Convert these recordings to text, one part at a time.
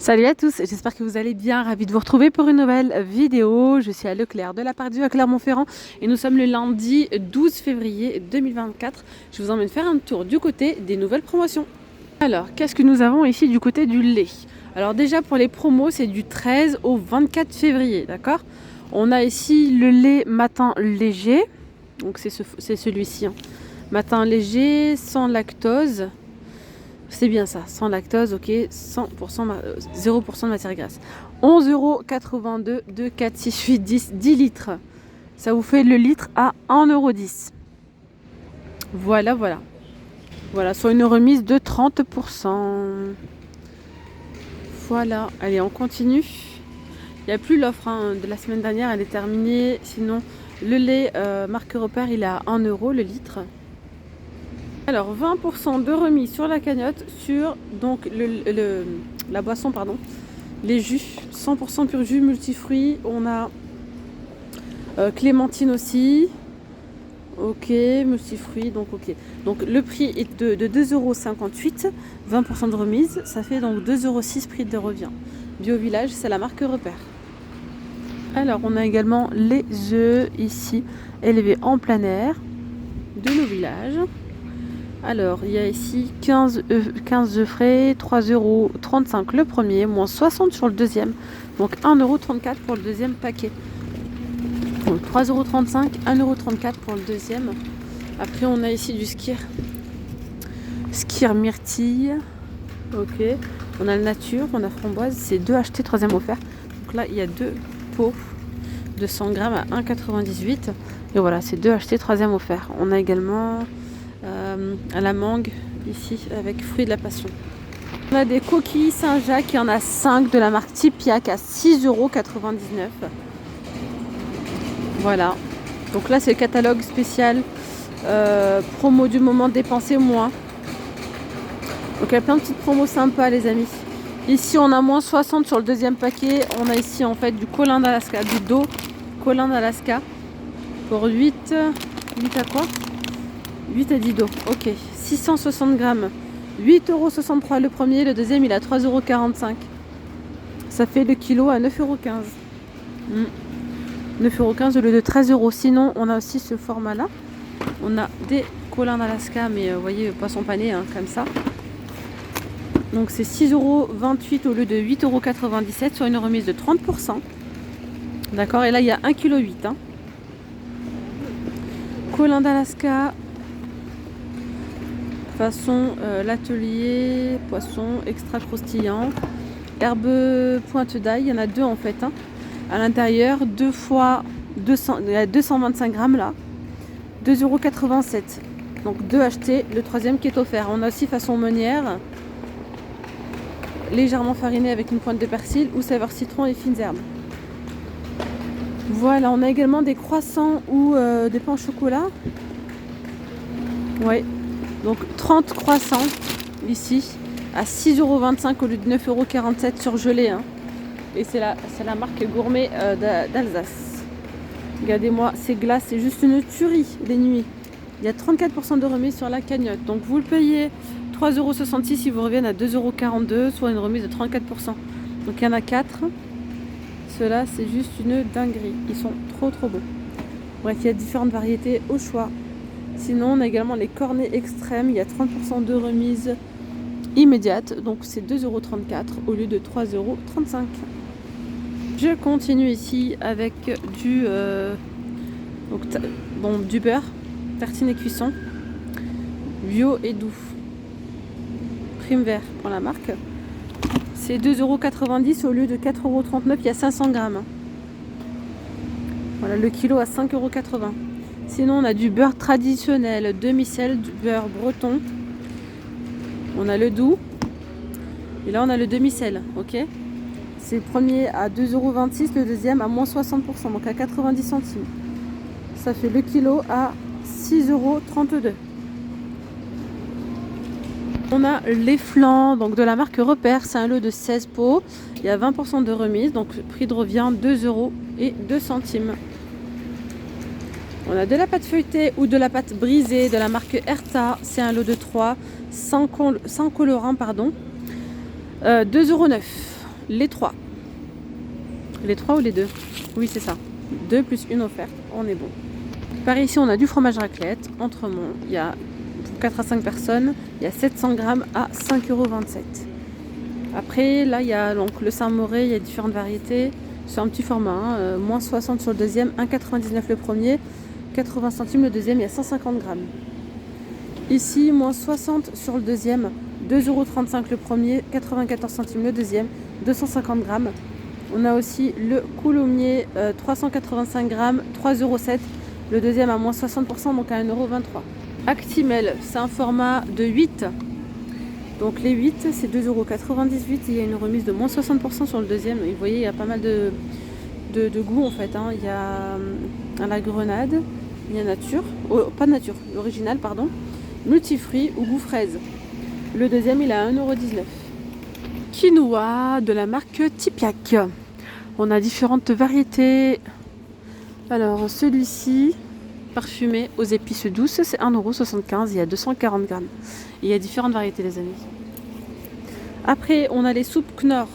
Salut à tous, j'espère que vous allez bien, ravi de vous retrouver pour une nouvelle vidéo. Je suis à Leclerc de la Part-Dieu à Clermont-Ferrand et nous sommes le lundi 12 février 2024. Je vous emmène faire un tour du côté des nouvelles promotions. Alors, qu'est-ce que nous avons ici du côté du lait? Alors déjà pour les promos, c'est du 13 au 24 février, d'accord? On a ici le lait matin léger, donc c'est celui-ci, hein. Matin léger, sans lactose. C'est bien ça, sans lactose, ok, 100%, 0% de matière grasse. 11,82 €, 2, 4, 6, 8, 10 litres. Ça vous fait le litre à 1,10 €. Voilà, voilà. Voilà, soit une remise de 30%. Voilà, allez, on continue. Il n'y a plus l'offre de la semaine dernière, elle est terminée. Sinon, le lait marque repère, il est à 1 € le litre. Alors 20% de remise sur la cagnotte sur donc la boisson, pardon, les jus, 100% pur jus multifruits. On a clémentine aussi, ok, multifruits, donc ok. Donc le prix est de 2,58 €, 20% de remise, ça fait donc 2,06 € prix de revient. Bio Village, c'est la marque repère. Alors on a également les œufs ici, élevés en plein air de nos villages. Alors, il y a ici 15 œufs frais, 3,35 € le premier, moins 60 sur le deuxième. Donc 1,34 € pour le deuxième paquet. Donc 3,35 €, 1,34 € pour le deuxième. Après, on a ici du skyr. Skyr myrtille. Ok. On a le nature, on a framboise. C'est 2 achetés, 3e offert. Donc là, il y a 2 pots de 100 grammes à 1,98 €. Et voilà, c'est 2 achetés, 3e offert. On a également à la mangue ici avec fruits de la passion. On a des coquilles Saint-Jacques, il y en a 5 de la marque Tipiac à 6,99 €. Voilà, donc là c'est le catalogue spécial promo du moment, dépensez moins. Donc il y a plein de petites promos sympas les amis. Ici on a moins 60 sur le deuxième paquet. On a ici en fait du colin d'Alaska, du dos colin d'Alaska pour 8 à quoi, 8 à 10 dos, ok, 660 grammes, 8,63 € le premier, le deuxième il a 3,45 €. Ça fait le kilo à 9,15 €. 9,15 € au lieu de 13 €. Sinon, on a aussi ce format-là. On a des colins d'Alaska, mais vous voyez, poisson pané, hein, comme ça. Donc c'est 6,28 € au lieu de 8,97 € sur une remise de 30%. D'accord, et là il y a 1,8 kg. Hein. Colin d'Alaska. Façon l'atelier, poisson extra croustillant, herbe pointe d'ail, il y en a 2 en fait, hein. À l'intérieur, 2 fois 200, il y a 225 grammes là, 2,87 €. Donc 2 achetés, le troisième qui est offert. On a aussi façon meunière, légèrement fariné avec une pointe de persil ou saveur citron et fines herbes. Voilà, on a également des croissants ou des pains au chocolat. Ouais. Donc 30 croissants ici à 6,25 € au lieu de 9,47 € surgelés. Hein. Et c'est la marque Gourmet d'Alsace. Regardez-moi, ces glaces, c'est juste une tuerie les nuits. Il y a 34% de remise sur la cagnotte. Donc vous le payez 3,66 €, ils vous reviennent à 2,42 €, soit une remise de 34%. Donc il y en a 4. Ceux-là, c'est juste une dinguerie. Ils sont trop beaux. Bref, il y a différentes variétés au choix. Sinon, on a également les cornets extrêmes. Il y a 30% de remise immédiate. Donc, c'est 2,34 € au lieu de 3,35 €. Je continue ici avec du beurre, tartine et cuisson, bio et doux. Prime vert pour la marque. C'est 2,90 € au lieu de 4,39 €. Il y a 500 grammes. Voilà, le kilo à 5,80 €. Sinon, on a du beurre traditionnel, demi-sel, du beurre breton. On a le doux. Et là, on a le demi-sel, ok. C'est le premier à 2,26 €, le deuxième à moins 60%, donc à 90 centimes. Ça fait le kilo à 6,32 €. On a les flancs, donc de la marque Repère. C'est un lot de 16 pots. Il y a 20% de remise, donc le prix de revient 2,02 €. On a de la pâte feuilletée ou de la pâte brisée de la marque Erta. C'est un lot de 3, sans colorant, pardon. 2,09 €. les 3. Les 3 ou les 2? Oui, c'est ça. 2 plus une offerte, on est bon. Par ici, on a du fromage raclette, Entremont. Il y a pour 4 à 5 personnes, il y a 700 grammes à 5,27 €. Après, là, il y a donc, le Saint-Moré, il y a différentes variétés. C'est un petit format, hein, moins 60 sur le deuxième, 1,99 le premier, 80 centimes le deuxième, il y a 150 grammes. Ici, moins 60 sur le deuxième, 2,35 € le premier, 94 centimes le deuxième, 250 grammes. On a aussi le coulommiers, 385 grammes, 3,07 € le deuxième à moins 60%, donc à 1,23 €. Actimel, c'est un format de 8. Donc les 8, c'est 2,98 €. Il y a une remise de moins 60% sur le deuxième. Et vous voyez, il y a pas mal de goûts en fait, hein. Il y a la grenade, il y a nature, pas nature, l'original, pardon. Multifruits ou goût fraise. Le deuxième, il est à 1,19 €. Quinoa de la marque Tipiak. On a différentes variétés. Alors celui-ci, parfumé aux épices douces, c'est 1,75 €. Il y a 240 grammes. Il y a différentes variétés, les amis. Après, on a les soupes Knorr.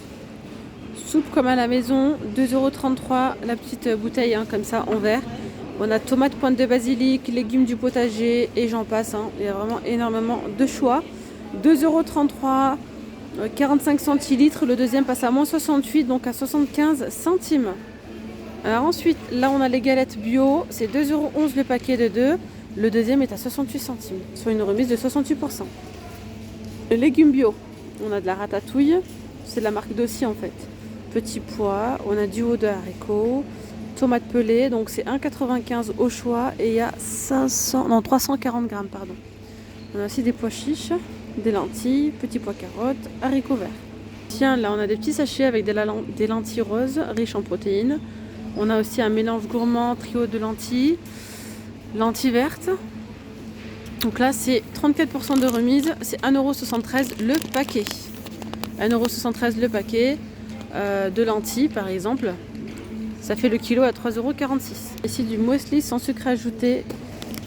Soupe comme à la maison, 2,33 € la petite bouteille, hein, comme ça en verre. On a tomates pointe de basilic, légumes du potager et j'en passe, hein. Il y a vraiment énormément de choix. 2,33 €, 45 centilitres. Le deuxième passe à moins 68, donc à 75 centimes. Alors ensuite, là on a les galettes bio, c'est 2,11 € le paquet de 2. Le deuxième est à 68 centimes, soit une remise de 68%. Les légumes bio, on a de la ratatouille, c'est de la marque Dossi en fait. Petits pois, on a du haut de haricots, tomates pelées, donc c'est 1,95 € au choix et il y a 340 grammes, pardon. On a aussi des pois chiches, des lentilles, petits pois carottes, haricots verts. Tiens, là on a des petits sachets avec des lentilles roses, riches en protéines. On a aussi un mélange gourmand, trio de lentilles, lentilles vertes. Donc là c'est 34% de remise, c'est 1,73 € le paquet. 1,73 € le paquet de lentilles par exemple. Ça fait le kilo à 3,46 €. Ici du muesli sans sucre ajouté,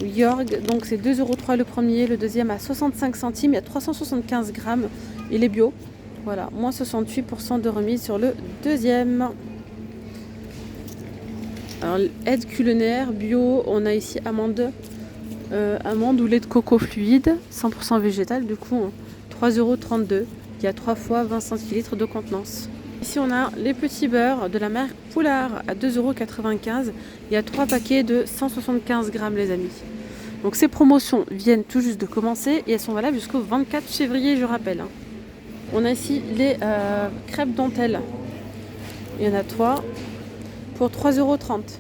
Yorg, donc c'est 2,03 € le premier, le deuxième à 65 centimes, il y a 375 grammes, il est bio. Voilà, moins 68% de remise sur le deuxième. Alors, aide culinaire bio, on a ici amande ou lait de coco fluide, 100% végétal, du coup 3,32 €. Il y a 3 fois 20 centilitres de contenance. Ici on a les petits beurres de la marque Poulard à 2,95 €. Il y a 3 paquets de 175 grammes, les amis. Donc ces promotions viennent tout juste de commencer et elles sont valables jusqu'au 24 février, je rappelle. On a ici les crêpes dentelles. Il y en a 3 pour 3,30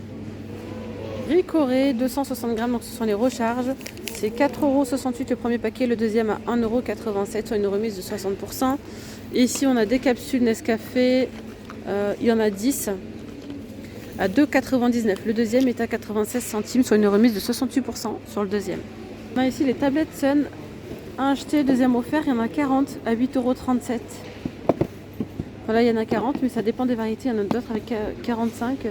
€. Ricoré, 260 grammes, donc ce sont les recharges. C'est 4,68 € le premier paquet, le deuxième à 1,87 €, soit une remise de 60%. Et ici on a des capsules Nescafé, il y en a 10 à 2,99 €. Le deuxième est à 96 centimes, soit une remise de 68% sur le deuxième. On a ici les tablettes Sun, un acheté, deuxième offert, il y en a 40 à 8,37 €. Voilà, il y en a 40, mais ça dépend des variétés, il y en a d'autres avec 45.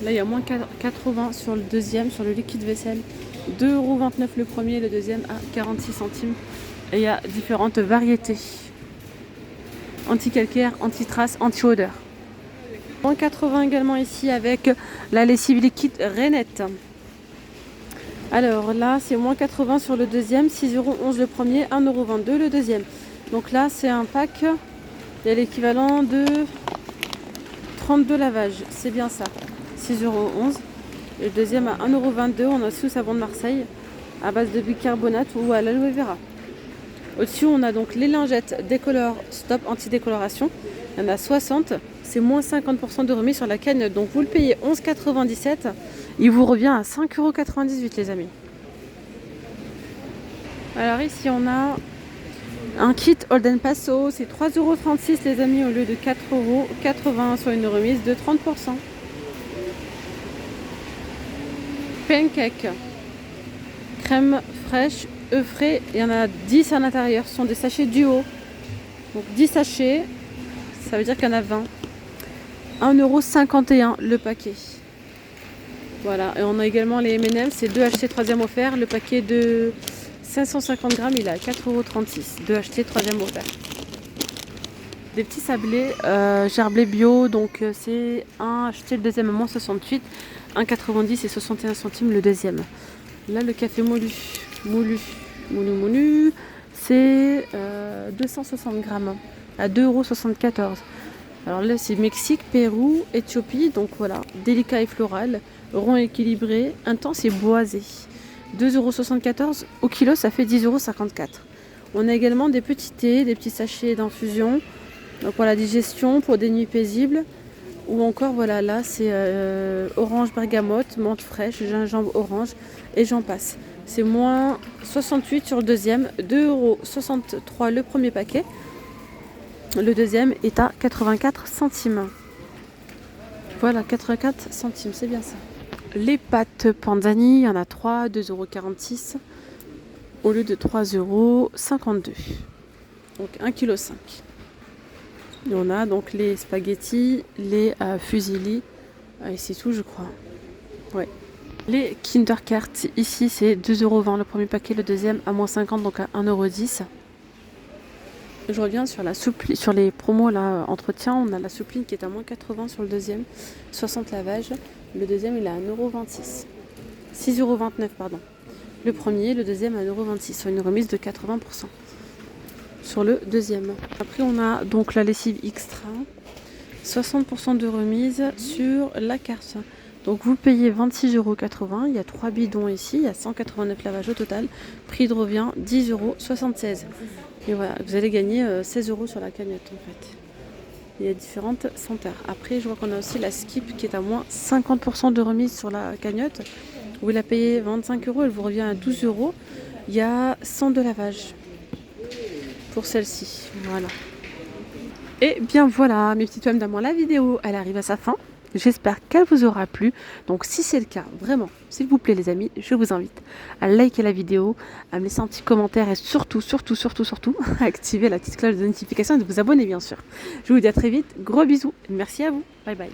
Là il y a moins 80 sur le deuxième, sur le liquide vaisselle. 2,29 € le premier, le deuxième à 46 centimes. Et il y a différentes variétés. Anti-calcaire, anti-trace, anti-odeur. Moins 80 également ici avec la lessive liquide Renette. Alors là c'est moins 80 sur le deuxième, 6,11 € le premier, 1,22 € le deuxième. Donc là c'est un pack, il y a l'équivalent de 32 lavages, c'est bien ça. 6,11 €. Et le deuxième à 1,22 €. On a aussi le savon de Marseille à base de bicarbonate ou à l'aloe vera. Au-dessus, on a donc les lingettes Décolore Stop anti-décoloration. Il y en a 60. C'est moins 50% de remise sur la cagnotte. Donc vous le payez 11,97 €. Il vous revient à 5,98 € les amis. Alors ici, on a un kit Holden Paso. C'est 3,36 € les amis au lieu de 4,80 € sur une remise de 30%. Pancake, crème fraîche, œufs frais, il y en a 10 à l'intérieur, ce sont des sachets duo. Donc 10 sachets, ça veut dire qu'il y en a 20. 1,51 € le paquet. Voilà, et on a également les M&M's, c'est 2 achetés, 3e offert. Le paquet de 550 grammes, il est à 4,36 €. 2 achetés, 3e offert. Des petits sablés gerblés bio, donc c'est un acheté, le deuxième à moins 68, 1,90 et 61 centimes le deuxième. Là le café moulu, c'est 260 grammes à 2,74 €. Alors là c'est Mexique, Pérou, Éthiopie, donc voilà, délicat et floral, rond équilibré, intense et boisé. 2,74 € au kilo, ça fait 10,54 €. On a également des petits thés, des petits sachets d'infusion, donc pour la digestion, pour des nuits paisibles. Ou encore, voilà, là c'est orange bergamote, menthe fraîche, gingembre orange et j'en passe. C'est moins 68 sur le deuxième, 2,63 € le premier paquet. Le deuxième est à 84 centimes. Voilà, 84 centimes, c'est bien ça. Les pâtes Panzani, il y en a 3, 2,46 € au lieu de 3,52 €. Donc 1,5 kg. Et on a donc les spaghettis, les fusilli, et c'est tout je crois. Ouais. Les Kinder Carts, ici c'est 2,20 € le premier paquet, le deuxième à moins 50, donc à 1,10 €. Je reviens sur la soupline, sur les promos là, entretien, on a la soupline qui est à moins 80 sur le deuxième, 60 lavages, le deuxième il est à 1,26 €, 6,29 € pardon. Le premier, le deuxième à 1,26 €, soit une remise de 80% sur le deuxième. Après on a donc la lessive extra, 60% de remise sur la carte. Donc vous payez 26,80 €, il y a 3 bidons ici, il y a 189 lavages au total, prix de revient 10,76 €. Et voilà, vous allez gagner 16 € sur la cagnotte en fait. Il y a différentes senteurs. Après je vois qu'on a aussi la Skip qui est à moins 50% de remise sur la cagnotte. Vous la payez 25 €, elle vous revient à 12 €. Il y a 100 de lavage pour celle-ci, voilà. Et bien voilà, mes petites femmes d'amour, la vidéo elle arrive à sa fin. J'espère qu'elle vous aura plu. Donc si c'est le cas, vraiment, s'il vous plaît les amis, je vous invite à liker la vidéo, à me laisser un petit commentaire et surtout, à activer la petite cloche de notification et de vous abonner bien sûr. Je vous dis à très vite, gros bisous, merci à vous, bye bye.